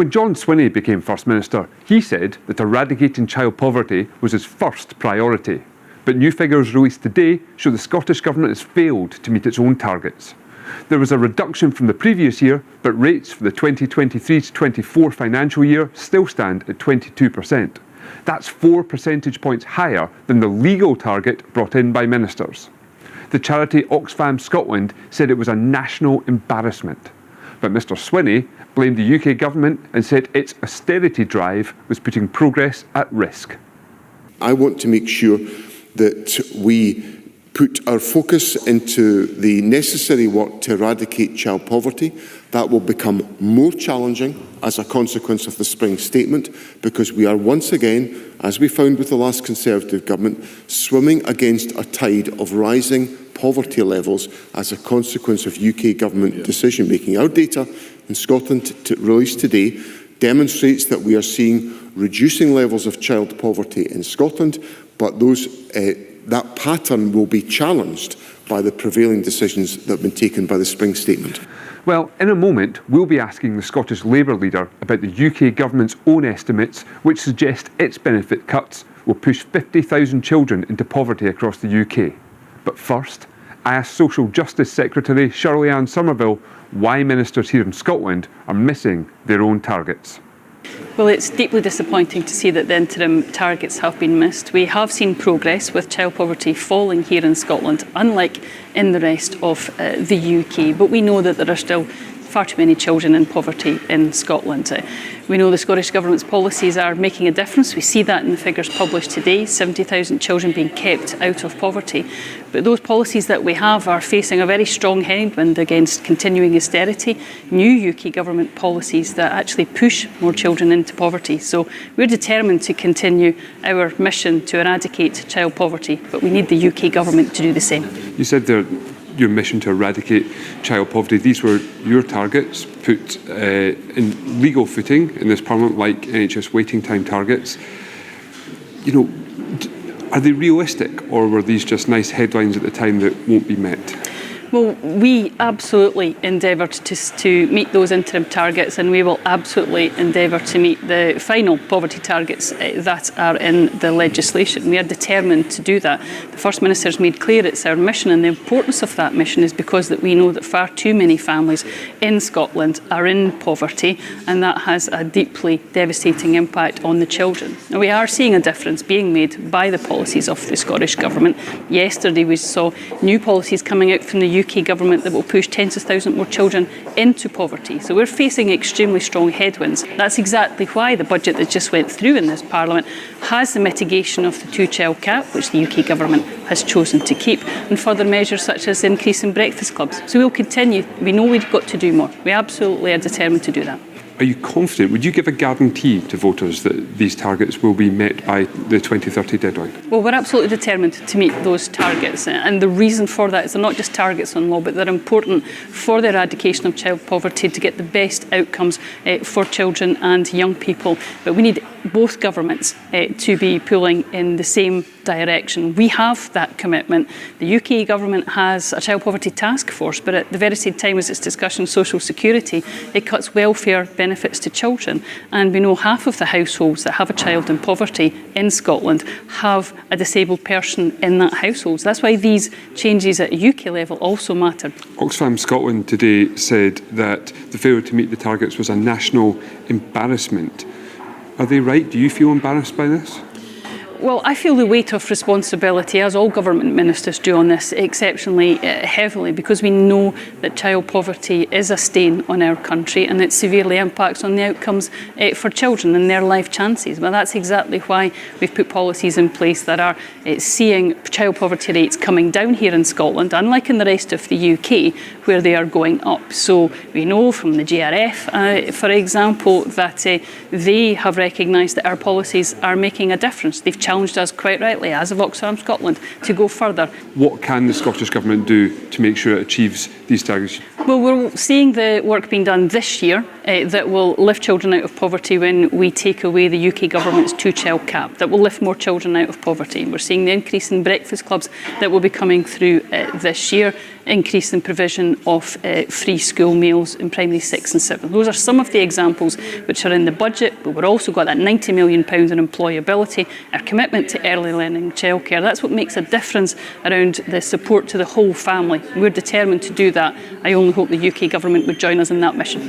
When John Swinney became First Minister, he said that eradicating child poverty was his first priority. But new figures released today show the Scottish Government has failed to meet its own targets. There was a reduction from the previous year, but rates for the 2023-24 financial year still stand at 22%. That's 4 percentage points higher than the legal target brought in by ministers. The charity Oxfam Scotland said it was a national embarrassment. But Mr Swinney blamed the UK government and said its austerity drive was putting progress at risk. I want to make sure that we put our focus into the necessary work to eradicate child poverty. That will become more challenging as a consequence of the Spring Statement, because we are once again, as we found with the last Conservative government, swimming against a tide of rising poverty levels as a consequence of UK government decision-making. Our data in Scotland released today demonstrates that we are seeing reducing levels of child poverty in Scotland, but that pattern will be challenged by the prevailing decisions that have been taken by the Spring Statement. Well, in a moment, we'll be asking the Scottish Labour leader about the UK government's own estimates, which suggest its benefit cuts will push 50,000 children into poverty across the UK. But first, I asked Social Justice Secretary Shirley-Anne Somerville why ministers here in Scotland are missing their own targets. Well, it's deeply disappointing to see that the interim targets have been missed. We have seen progress with child poverty falling here in Scotland, unlike in the rest of the UK. But we know that there are still far too many children in poverty in Scotland. We know the Scottish Government's policies are making a difference. We see that in the figures published today, 70,000 children being kept out of poverty. But those policies that we have are facing a very strong headwind against continuing austerity, new UK Government policies that actually push more children into poverty. So we're determined to continue our mission to eradicate child poverty, but we need the UK Government to do the same. You said your mission to eradicate child poverty, these were your targets put in legal footing in this Parliament, like NHS waiting time targets. You know, are they realistic, or were these just nice headlines at the time that won't be met? Well, we absolutely endeavoured to meet those interim targets, and we will absolutely endeavour to meet the final poverty targets that are in the legislation. We are determined to do that. The First Minister's made clear it's our mission, and the importance of that mission is because that we know that far too many families in Scotland are in poverty, and that has a deeply devastating impact on the children. Now, we are seeing a difference being made by the policies of the Scottish Government. Yesterday we saw new policies coming out from the UK Government that will push tens of thousands more children into poverty. So we're facing extremely strong headwinds. That's exactly why the budget that just went through in this Parliament has the mitigation of the two-child cap, which the UK Government has chosen to keep, and further measures such as the increase in breakfast clubs. So we'll continue. We know we've got to do more. We absolutely are determined to do that. Are you confident? Would you give a guarantee to voters that these targets will be met by the 2030 deadline? Well, we're absolutely determined to meet those targets, and the reason for that is they're not just targets on law, but they're important for the eradication of child poverty to get the best outcomes for children and young people. But we need both governments to be pulling in the same direction. We have that commitment. The UK Government has a child poverty task force, but at the very same time as its discussion social security, it cuts welfare benefits to children. And we know half of the households that have a child in poverty in Scotland have a disabled person in that household. So that's why these changes at UK level also matter. Oxfam Scotland today said that the failure to meet the targets was a national embarrassment. Are they right? Do you feel embarrassed by this? Well, I feel the weight of responsibility, as all government ministers do on this, exceptionally heavily, because we know that child poverty is a stain on our country and it severely impacts on the outcomes for children and their life chances. Well, that's exactly why we've put policies in place that are seeing child poverty rates coming down here in Scotland, unlike in the rest of the UK, where they are going up. So we know from the GRF, for example, that they have recognised that our policies are making a difference. They've challenged us quite rightly, as of Oxfam Scotland, to go further. What can the Scottish Government do to make sure it achieves these targets? Well, we're seeing the work being done this year that will lift children out of poverty when we take away the UK Government's two-child cap, that will lift more children out of poverty. We're seeing the increase in breakfast clubs that will be coming through this year. increase in provision of free school meals in primary 6 and 7. Those are some of the examples which are in the budget, but we've also got that £90 million in employability, our commitment to early learning and childcare. That's what makes a difference around the support to the whole family. We're determined to do that. I only hope the UK government would join us in that mission.